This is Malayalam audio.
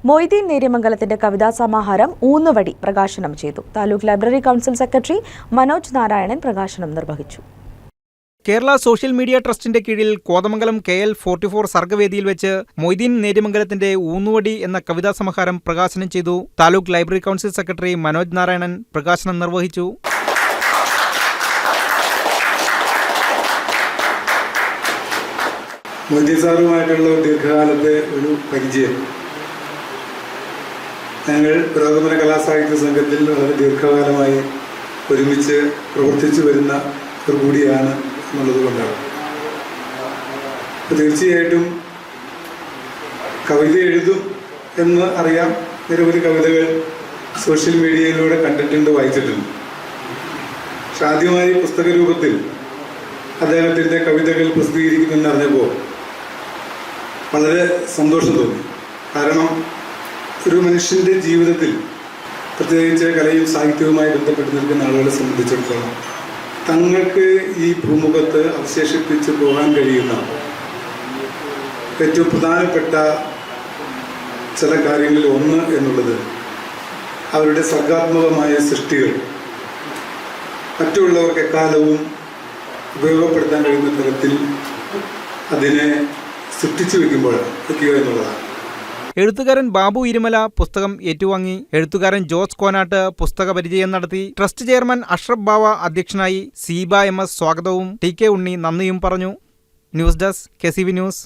മൊയ്തീൻ നേര്യമംഗലത്തിന്റെ കവിതാ സമാഹാരം ഊന്നുവടി പ്രകാശനം ചെയ്തു. Taluk library council secretary Manoj Narayanan പ്രകാശനം നിർവഹിച്ചു. കേരള സോഷ്യൽ മീഡിയ ട്രസ്റ്റിന്റെ കീഴിൽ കോതമംഗലം KL44 സർഗവേദിയിൽ വെച്ച് മൊയ്തീൻ നേര്യമംഗലത്തിന്റെ ഊന്നുവടി എന്ന കവിതാ സമാഹാരം പ്രകാശനം ചെയ്തു. Taluk library council secretary Manoj Narayanan പ്രകാശനം നിർവഹിച്ചു. മൊയ്തീൻ സാറുമായിട്ടുള്ള ദീർഘകാലത്തെ ഒരു പരിചയം ഞങ്ങൾ പുരോഗമന കലാസാഹിത്യ സംഘത്തിൽ വളരെ ദീർഘകാലമായി ഒരുമിച്ച് പ്രവർത്തിച്ചു വരുന്ന ഒരു കൂടിയാണ് എന്നുള്ളത് കൊണ്ടാണ്. തീർച്ചയായിട്ടും കവിത എഴുതും എന്ന് അറിയാം. നിരവധി കവിതകൾ സോഷ്യൽ മീഡിയയിലൂടെ കണ്ടിട്ടുണ്ട്, വായിച്ചിട്ടുണ്ട്. പക്ഷെ ആദ്യമായി പുസ്തക രൂപത്തിൽ അദ്ദേഹത്തിൻ്റെ കവിതകൾ പ്രസിദ്ധീകരിക്കുമെന്ന് അറിഞ്ഞപ്പോൾ വളരെ സന്തോഷം തോന്നി. കാരണം ഒരു മനുഷ്യൻ്റെ ജീവിതത്തിൽ, പ്രത്യേകിച്ച് കലയും സാഹിത്യവുമായി ബന്ധപ്പെട്ട് നിൽക്കുന്ന ആളുകളെ സംബന്ധിച്ചിടത്തോളം, തങ്ങൾക്ക് ഈ ഭൂമുഖത്ത് അവശേഷിപ്പിച്ച് പോകാൻ കഴിയുന്ന ഏറ്റവും പ്രധാനപ്പെട്ട ചില കാര്യങ്ങളിൽ ഒന്ന് എന്നുള്ളത് അവരുടെ സർഗാത്മകമായ സൃഷ്ടികൾ മറ്റുള്ളവർക്ക് എക്കാലവും ഉപയോഗപ്പെടുത്താൻ കഴിയുന്ന തരത്തിൽ അതിനെ സൃഷ്ടിച്ചു വയ്ക്കുക എന്നുള്ളതാണ്. എഴുത്തുകാരൻ ബാബു ഇരുമല പുസ്തകം ഏറ്റുവാങ്ങി. എഴുത്തുകാരൻ ജോസ് കോനാട്ട് പുസ്തക പരിചയം നടത്തി. ട്രസ്റ്റ് ചെയർമാൻ അഷ്റഫ് ബാവ അധ്യക്ഷനായി. സീബ MS സ്വാഗതവും TK ഉണ്ണി നന്ദിയും പറഞ്ഞു. News desk KCV news.